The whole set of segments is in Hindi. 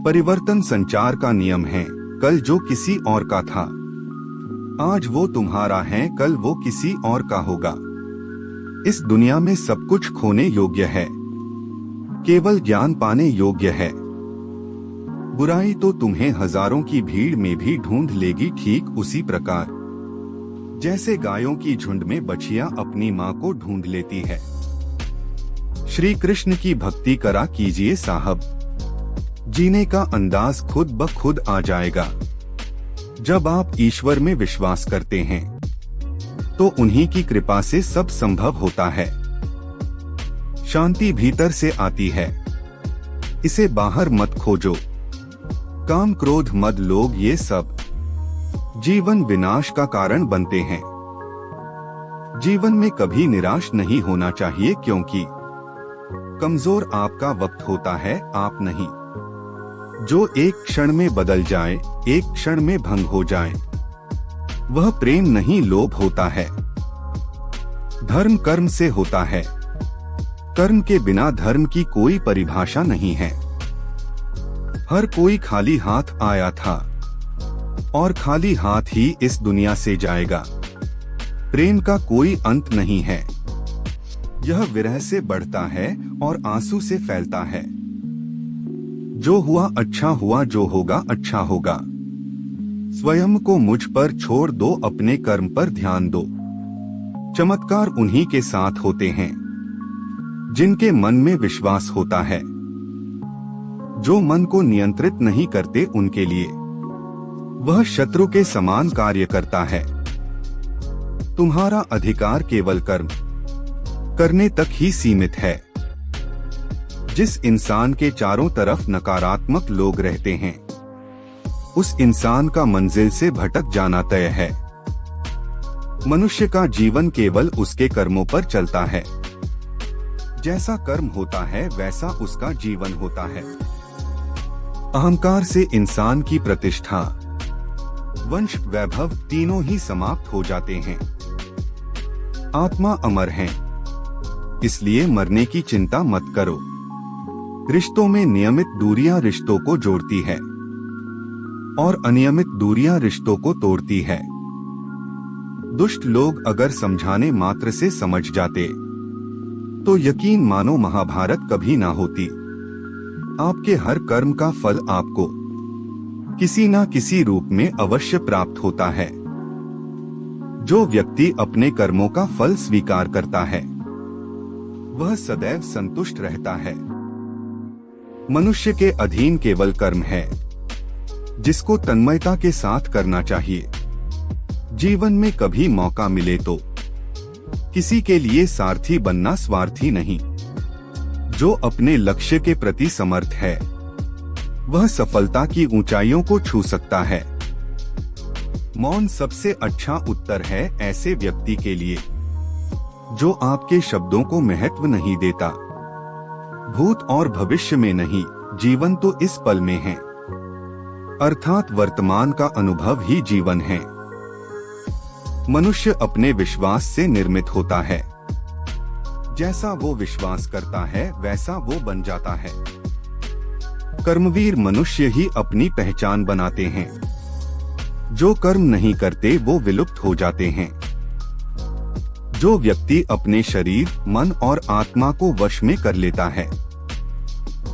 परिवर्तन संचार का नियम है। कल जो किसी और का था, आज वो तुम्हारा है, कल वो किसी और का होगा। इस दुनिया में सब कुछ खोने योग्य है, केवल ज्ञान पाने योग्य है। बुराई तो तुम्हें हजारों की भीड़ में भी ढूंढ लेगी, ठीक उसी प्रकार जैसे गायों की झुंड में बछिया अपनी माँ को ढूंढ लेती है। श्री कृष्ण की भक्ति करा कीजिए साहब, जीने का अंदाज खुद ब खुद आ जाएगा। जब आप ईश्वर में विश्वास करते हैं तो उन्हीं की कृपा से सब संभव होता है। शांति भीतर से आती है, इसे बाहर मत खोजो। काम क्रोध मद लोभ ये सब जीवन विनाश का कारण बनते हैं। जीवन में कभी निराश नहीं होना चाहिए, क्योंकि कमजोर आपका वक्त होता है, आप नहीं। जो एक क्षण में बदल जाए, एक क्षण में भंग हो जाए, वह प्रेम नहीं लोभ होता है। धर्म कर्म से होता है, कर्म के बिना धर्म की कोई परिभाषा नहीं है। हर कोई खाली हाथ आया था और खाली हाथ ही इस दुनिया से जाएगा। प्रेम का कोई अंत नहीं है, यह विरह से बढ़ता है और आंसू से फैलता है। जो हुआ अच्छा हुआ, जो होगा अच्छा होगा। स्वयं को मुझ पर छोड़ दो, अपने कर्म पर ध्यान दो। चमत्कार उन्हीं के साथ होते हैं जिनके मन में विश्वास होता है। जो मन को नियंत्रित नहीं करते, उनके लिए वह शत्रु के समान कार्य करता है। तुम्हारा अधिकार केवल कर्म करने तक ही सीमित है। जिस इंसान के चारों तरफ नकारात्मक लोग रहते हैं, उस इंसान का मंजिल से भटक जाना तय है। मनुष्य का जीवन केवल उसके कर्मों पर चलता है। जैसा कर्म होता है वैसा उसका जीवन होता है। अहंकार से इंसान की प्रतिष्ठा, वंश, वैभव तीनों ही समाप्त हो जाते हैं। आत्मा अमर है, इसलिए मरने की चिंता मत करो। रिश्तों में नियमित दूरियां रिश्तों को जोड़ती है और अनियमित दूरियां रिश्तों को तोड़ती है। दुष्ट लोग अगर समझाने मात्र से समझ जाते तो यकीन मानो महाभारत कभी ना होती। आपके हर कर्म का फल आपको किसी न किसी रूप में अवश्य प्राप्त होता है। जो व्यक्ति अपने कर्मों का फल स्वीकार करता है वह सदैव संतुष्ट रहता है। मनुष्य के अधीन केवल कर्म है, जिसको तन्मयता के साथ करना चाहिए। जीवन में कभी मौका मिले तो किसी के लिए सारथी बनना, स्वार्थी नहीं। जो अपने लक्ष्य के प्रति समर्थ है वह सफलता की ऊंचाइयों को छू सकता है। मौन सबसे अच्छा उत्तर है ऐसे व्यक्ति के लिए जो आपके शब्दों को महत्व नहीं देता। भूत और भविष्य में नहीं, जीवन तो इस पल में है, अर्थात वर्तमान का अनुभव ही जीवन है। मनुष्य अपने विश्वास से निर्मित होता है। जैसा वो विश्वास करता है वैसा वो बन जाता है। कर्मवीर मनुष्य ही अपनी पहचान बनाते हैं। जो कर्म नहीं करते वो विलुप्त हो जाते हैं। जो व्यक्ति अपने शरीर, मन और आत्मा को वश में कर लेता है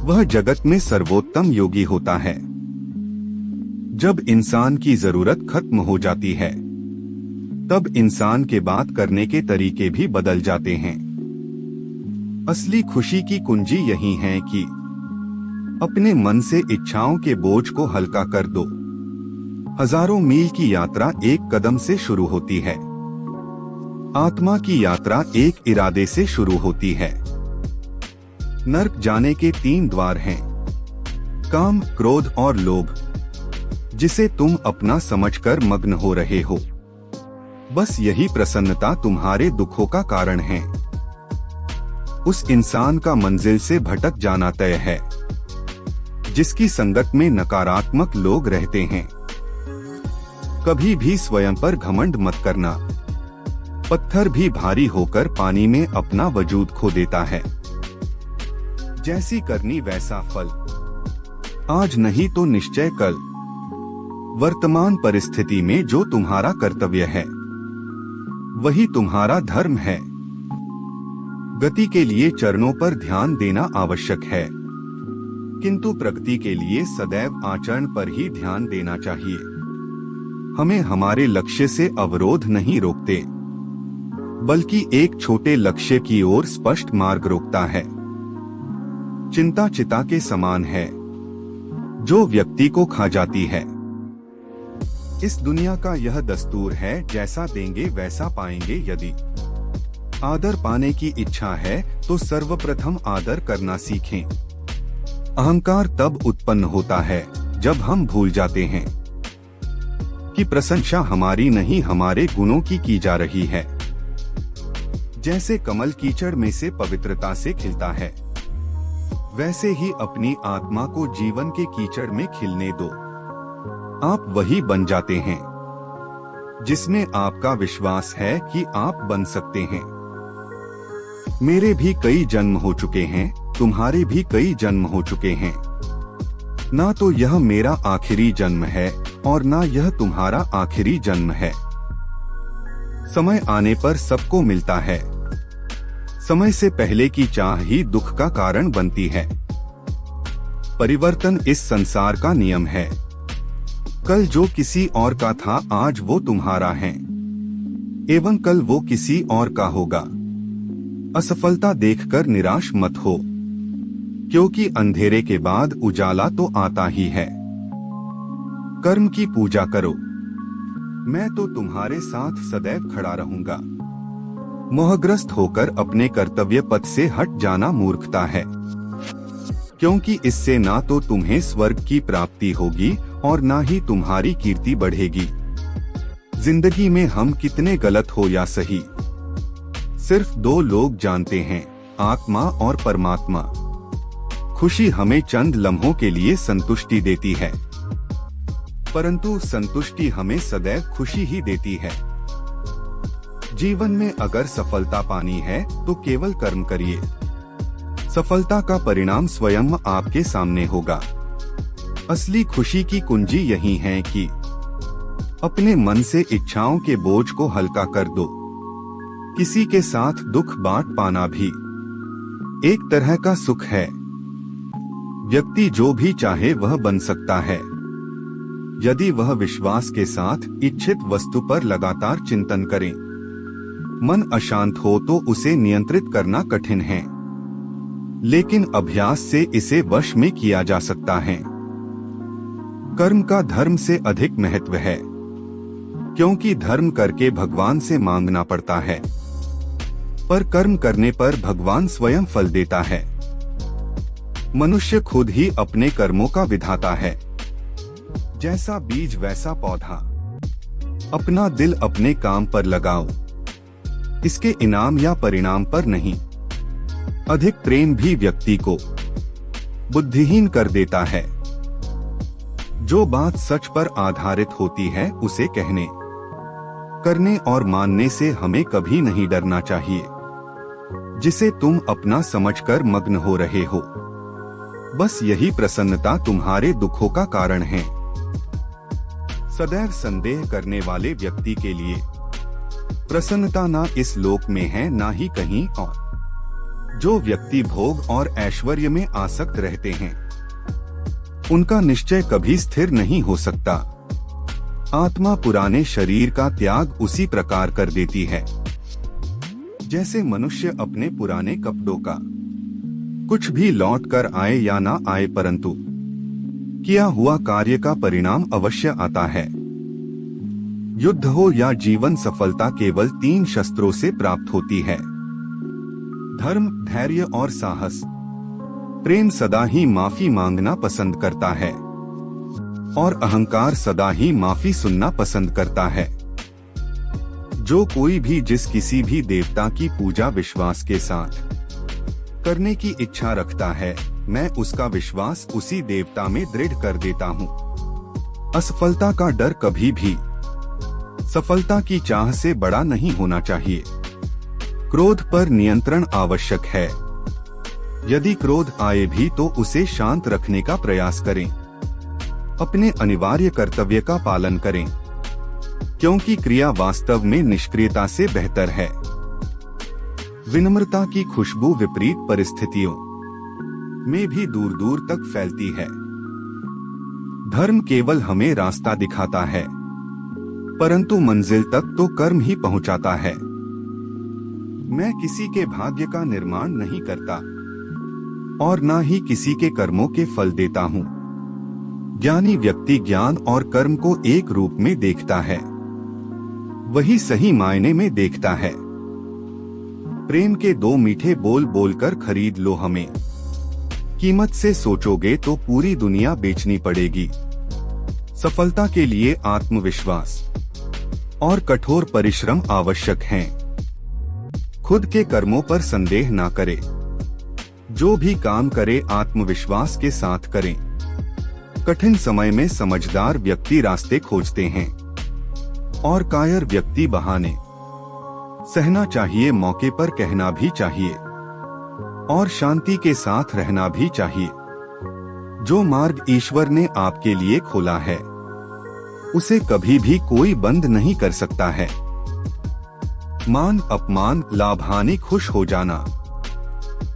वह जगत में सर्वोत्तम योगी होता है। जब इंसान की जरूरत खत्म हो जाती है तब इंसान के बात करने के तरीके भी बदल जाते हैं। असली खुशी की कुंजी यही है कि अपने मन से इच्छाओं के बोझ को हल्का कर दो। हजारों मील की यात्रा एक कदम से शुरू होती है। आत्मा की यात्रा एक इरादे से शुरू होती है। नर्क जाने के 3 द्वार हैं, काम, क्रोध और लोभ, जिसे तुम अपना समझकर मग्न हो रहे हो। बस यही प्रसन्नता तुम्हारे दुखों का कारण है। उस इंसान का मंजिल से भटक जाना तय है जिसकी संगत में नकारात्मक लोग रहते हैं। कभी भी स्वयं पर घमंड मत करना। पत्थर भी भारी होकर पानी में अपना वजूद खो देता है। जैसी करनी वैसा फल। आज नहीं तो निश्चय कल। वर्तमान परिस्थिति में जो तुम्हारा कर्तव्य है वही तुम्हारा धर्म है। गति के लिए चरणों पर ध्यान देना आवश्यक है, किंतु प्रगति के लिए सदैव आचरण पर ही ध्यान देना चाहिए। हमें हमारे लक्ष्य से अवरोध नहीं रोकते, बल्कि एक छोटे लक्ष्य की ओर स्पष्ट मार्ग रोकता है। चिंता चिता के समान है, जो व्यक्ति को खा जाती है। इस दुनिया का यह दस्तूर है, जैसा देंगे वैसा पाएंगे। यदि आदर पाने की इच्छा है तो सर्वप्रथम आदर करना सीखें। अहंकार तब उत्पन्न होता है जब हम भूल जाते हैं कि प्रशंसा हमारी नहीं हमारे गुणों की जा रही है। जैसे कमल कीचड़ में से पवित्रता से खिलता है, वैसे ही अपनी आत्मा को जीवन के कीचड़ में खिलने दो। आप वही बन जाते हैं जिसमें आपका विश्वास है कि आप बन सकते हैं। मेरे भी कई जन्म हो चुके हैं, तुम्हारे भी कई जन्म हो चुके हैं। ना तो यह मेरा आखिरी जन्म है और ना यह तुम्हारा आखिरी जन्म है। समय आने पर सबको मिलता है। समय से पहले की चाह ही दुख का कारण बनती है। परिवर्तन इस संसार का नियम है। कल जो किसी और का था आज वो तुम्हारा है, एवं कल वो किसी और का होगा। असफलता देखकर निराश मत हो, क्योंकि अंधेरे के बाद उजाला तो आता ही है। कर्म की पूजा करो, मैं तो तुम्हारे साथ सदैव खड़ा रहूंगा। मोहग्रस्त होकर अपने कर्तव्य पथ से हट जाना मूर्खता है, क्योंकि इससे ना तो तुम्हें स्वर्ग की प्राप्ति होगी और ना ही तुम्हारी कीर्ति बढ़ेगी। जिंदगी में हम कितने गलत हो या सही, सिर्फ दो लोग जानते हैं, आत्मा और परमात्मा। खुशी हमें चंद लम्हों के लिए संतुष्टि देती है, परंतु संतुष्टि हमें सदैव खुशी ही देती है। जीवन में अगर सफलता पानी है तो केवल कर्म करिए। सफलता का परिणाम स्वयं आपके सामने होगा। असली खुशी की कुंजी यही है कि अपने मन से इच्छाओं के बोझ को हल्का कर दो। किसी के साथ दुख बांट पाना भी एक तरह का सुख है। व्यक्ति जो भी चाहे वह बन सकता है, यदि वह विश्वास के साथ इच्छित वस्तु पर लगातार चिंतन करे। मन अशांत हो तो उसे नियंत्रित करना कठिन है, लेकिन अभ्यास से इसे वश में किया जा सकता है। कर्म का धर्म से अधिक महत्व है, क्योंकि धर्म करके भगवान से मांगना पड़ता है, पर कर्म करने पर भगवान स्वयं फल देता है। मनुष्य खुद ही अपने कर्मों का विधाता है। जैसा बीज वैसा पौधा। अपना दिल अपने काम पर लगाओ, इसके इनाम या परिणाम पर नहीं। अधिक प्रेम भी व्यक्ति को बुद्धिहीन कर देता है। जो बात सच पर आधारित होती है उसे कहने, करने और मानने से हमें कभी नहीं डरना चाहिए। जिसे तुम अपना समझकर मग्न हो रहे हो, बस यही प्रसन्नता तुम्हारे दुखों का कारण है। सदैव संदेह करने वाले व्यक्ति के लिए प्रसन्नता ना इस लोक में है ना ही कहीं और। जो व्यक्ति भोग और ऐश्वर्य में आसक्त रहते हैं, उनका निश्चय कभी स्थिर नहीं हो सकता। आत्मा पुराने शरीर का त्याग उसी प्रकार कर देती है, जैसे मनुष्य अपने पुराने कपड़ों का। कुछ भी लौट कर आए या ना आए, परंतु किया हुआ कार्य का परिणाम अवश्य आता है। युद्ध हो या जीवन, सफलता केवल 3 शस्त्रों से प्राप्त होती है: धर्म, धैर्य और साहस। प्रेम सदा ही माफी मांगना पसंद करता है और अहंकार सदा ही माफी सुनना पसंद करता है। जो कोई भी जिस किसी भी देवता की पूजा विश्वास के साथ करने की इच्छा रखता है, मैं उसका विश्वास उसी देवता में दृढ़ कर देता हूँ। असफलता का डर कभी भी सफलता की चाह से बड़ा नहीं होना चाहिए। क्रोध पर नियंत्रण आवश्यक है, यदि क्रोध आए भी तो उसे शांत रखने का प्रयास करें। अपने अनिवार्य कर्तव्य का पालन करें, क्योंकि क्रिया वास्तव में निष्क्रियता से बेहतर है। विनम्रता की खुशबू विपरीत परिस्थितियों में भी दूर दूर तक फैलती है। धर्म केवल हमें रास्ता दिखाता है, परंतु मंजिल तक तो कर्म ही पहुंचाता है। मैं किसी के भाग्य का निर्माण नहीं करता और न ही किसी के कर्मों के फल देता हूँ। ज्ञानी व्यक्ति ज्ञान और कर्म को एक रूप में देखता है, वही सही मायने में देखता है। प्रेम के दो मीठे बोल बोलकर खरीद लो हमें, कीमत से सोचोगे तो पूरी दुनिया बेचनी पड़ेगी। सफलता के लिए आत्मविश्वास और कठोर परिश्रम आवश्यक हैं। खुद के कर्मों पर संदेह ना करे। जो भी काम करे आत्मविश्वास के साथ करें। कठिन समय में समझदार व्यक्ति रास्ते खोजते हैं और कायर व्यक्ति बहाने। सहना चाहिए, मौके पर कहना भी चाहिए और शांति के साथ रहना भी चाहिए। जो मार्ग ईश्वर ने आपके लिए खोला है उसे कभी भी कोई बंद नहीं कर सकता है। मान अपमान, लाभ हानि, खुश हो जाना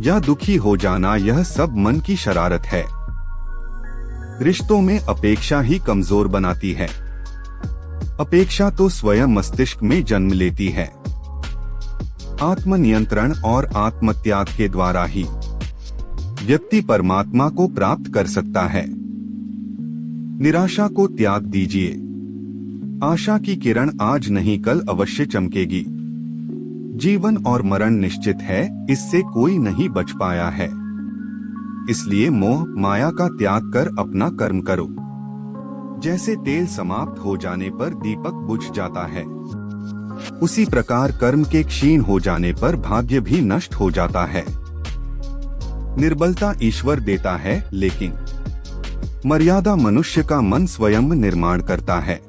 या दुखी हो जाना, यह सब मन की शरारत है। रिश्तों में अपेक्षा ही कमजोर बनाती है। अपेक्षा तो स्वयं मस्तिष्क में जन्म लेती है। आत्मनियंत्रण और आत्मत्याग के द्वारा ही व्यक्ति परमात्मा को प्राप्त कर सकता है। निराशा को त्याग दीजिए। आशा की किरण आज नहीं कल अवश्य चमकेगी। जीवन और मरण निश्चित है, इससे कोई नहीं बच पाया है। इसलिए मोह माया का त्याग कर अपना कर्म करो। जैसे तेल समाप्त हो जाने पर दीपक बुझ जाता है, उसी प्रकार कर्म के क्षीण हो जाने पर भाग्य भी नष्ट हो जाता है। निर्बलता ईश्वर देता है, लेकिन मर्यादा मनुष्य का मन स्वयं निर्माण करता है।